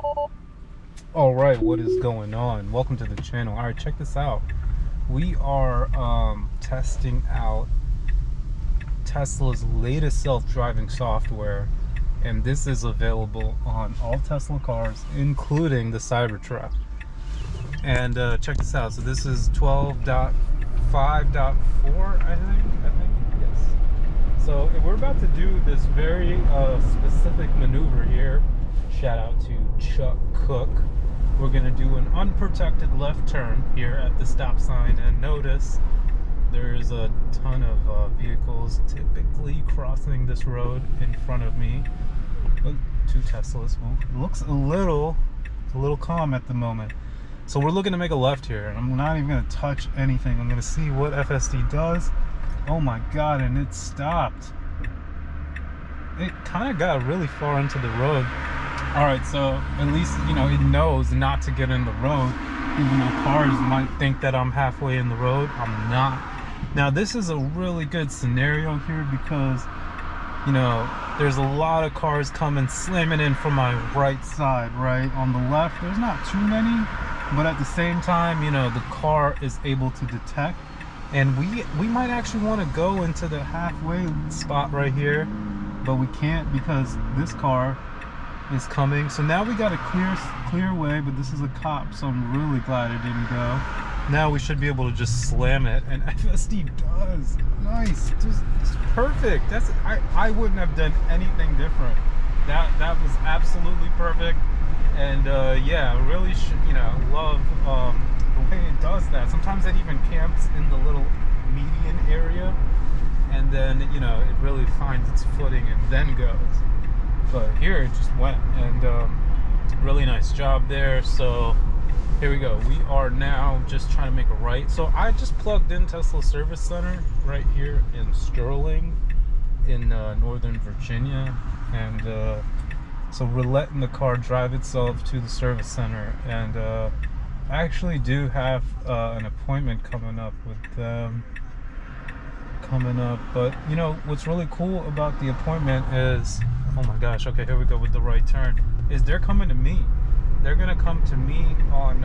All right, what is going on? Welcome to the channel. All right, check this out. We are testing out Tesla's latest self-driving software, and this is available on all Tesla cars, including the Cybertruck. And check this out. So this is 12.5.4, I think. Yes. So we're about to do this very specific maneuver here. Shout out to Chuck Cook. We're going to do an unprotected left turn here at the stop sign, and notice there's a ton of vehicles typically crossing this road in front of me. But two Teslas. Well, it looks a little calm at the moment. So we're looking to make a left here, and I'm not even going to touch anything. I'm going to see what FSD does. Oh my god, and it stopped. It kind of got really far into the road. Alright, so at least, you know, it knows not to get in the road, even though cars might think that I'm halfway in the road. I'm not. Now, this is a really good scenario here because, you know, there's a lot of cars coming slamming in from my right side, right? On the left, there's not too many, but at the same time, you know, the car is able to detect. And we might actually want to go into the halfway spot right here, but we can't because this car is coming. So now we got a clear way, but this is a cop, so I'm really glad it didn't go. Now we should be able to just slam it, and FSD does. Nice, just it's perfect. That's I wouldn't have done anything different. That was absolutely perfect, and yeah, really should, you know, love the way it does that. Sometimes it even camps in the little median area, and then, you know, it really finds its footing and then goes. But here it just went, and really nice job there. So here we go. We are now just trying to make a right. So I just plugged in Tesla Service Center right here in Sterling in Northern Virginia, and so we're letting the car drive itself to the service center. And I actually do have an appointment coming up with them but you know what's really cool about the appointment is, oh my gosh, okay, here we go with the right turn, is they're coming to me. They're gonna come to me on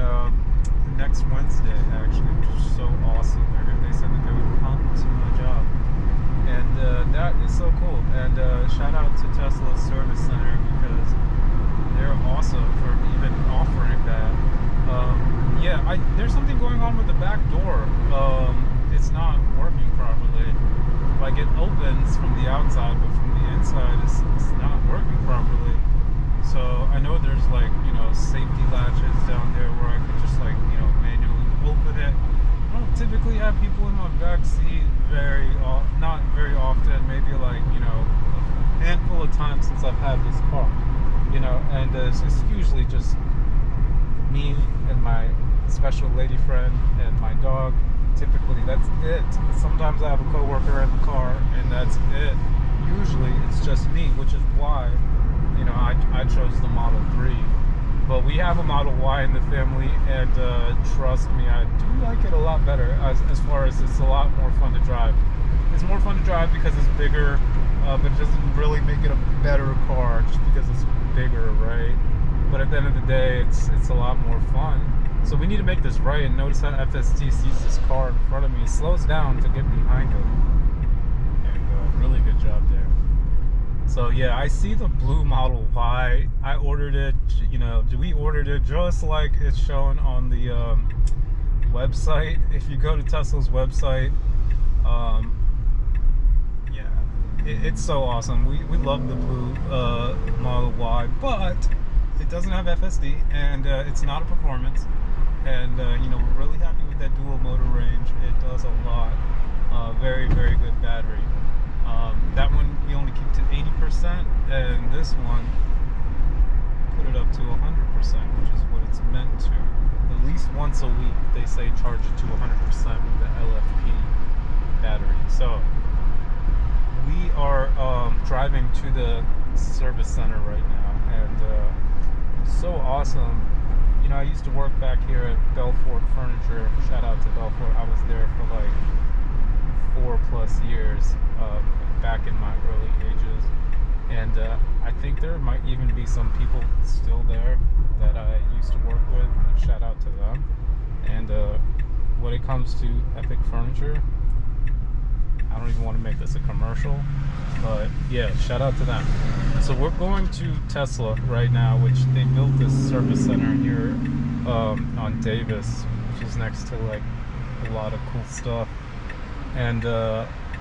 next Wednesday, actually, which is so awesome. They said that they would come to my job, and that is so cool. And shout out to Tesla Service Center because they're awesome for even offering that. Yeah, there's something going on with the back door. It's not working properly. Like, it opens from the outside, but from the inside it's not working properly. So I know there's, like, you know, safety latches down there where I could just, like, you know, manually open it. I don't typically have people in my back seat not very often, maybe like, you know, a handful of times since I've had this car, you know, and it's usually just me and my special lady friend and my dog. Typically that's it. Sometimes I have a coworker in the car, and that's it. Usually it's just me, which is why, you know, I chose the Model 3. But we have a Model Y in the family, and trust me, I do like it a lot better as far as it's a lot more fun to drive. It's more fun to drive because it's bigger, but it doesn't really make it a better car just because it's bigger, right? But at the end of the day, it's a lot more fun. So we need to make this right, and notice how FSD sees this car in front of me, slows down to get behind him, and really good job there. So yeah, I see the blue Model Y. I ordered it, you know, we ordered it just like it's shown on the website. If you go to Tesla's website, yeah, it's so awesome. We love the blue Model Y, but it doesn't have FSD, and it's not a performance. And you know, we're really happy with that dual motor range. It does a lot. Very, very good battery. That one we only keep to 80%, and this one put it up to 100%, which is what it's meant to. At least once a week, they say charge it to 100% with the LFP battery. So we are driving to the service center right now, and so awesome. You know, I used to work back here at Belfort Furniture. Shout out to Belfort. I was there for like 4+ years back in my early ages, and I think there might even be some people still there. work with. Shout out to them. And when it comes to Epic Furniture, I don't even want to make this a commercial, but yeah, shout out to them. So we're going to Tesla right now, which they built this service center here on Davis, which is next to like a lot of cool stuff. And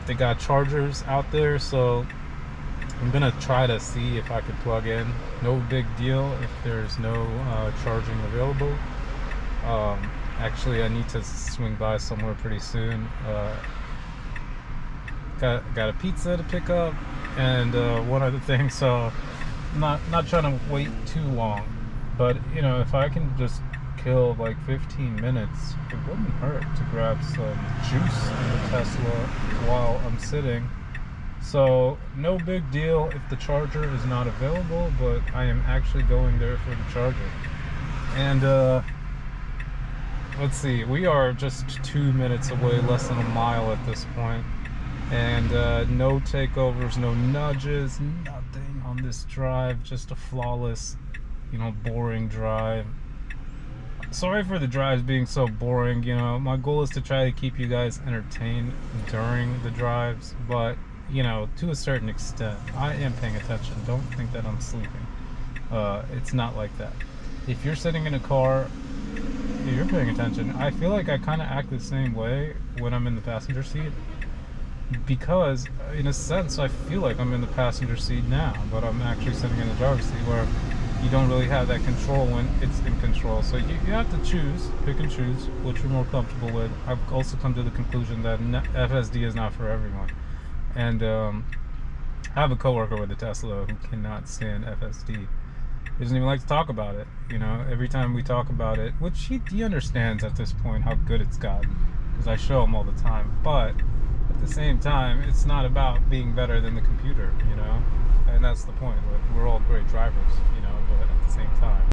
they got chargers out there, so I'm gonna try to see if I could plug in. No big deal if there's no charging available. Actually, I need to swing by somewhere pretty soon. Got a pizza to pick up and one other thing, so I'm not trying to wait too long. But you know, if I can just kill like 15 minutes, it wouldn't hurt to grab some juice in the Tesla while I'm sitting. So no big deal if the charger is not available, but I am actually going there for the charger. And let's see, we are just 2 minutes away, less than a mile at this point. And no takeovers, no nudges, nothing on this drive, just a flawless, you know, boring drive. Sorry for the drives being so boring. You know, my goal is to try to keep you guys entertained during the drives, but you know, to a certain extent, I am paying attention. Don't think that I'm sleeping. It's not like that. If you're sitting in a car, you're paying attention. I feel like I kind of act the same way when I'm in the passenger seat, because in a sense I feel like I'm in the passenger seat now, but I'm actually sitting in the driver's seat, where you don't really have that control when it's in control. So you have to choose, pick and choose what you're more comfortable with. I've also come to the conclusion that FSD is not for everyone. And I have a coworker with a Tesla who cannot stand FSD. He doesn't even like to talk about it. You know, every time we talk about it, which he understands at this point how good it's gotten, because I show him all the time. But at the same time, it's not about being better than the computer, you know? And that's the point. We're all great drivers, you know, but at the same time,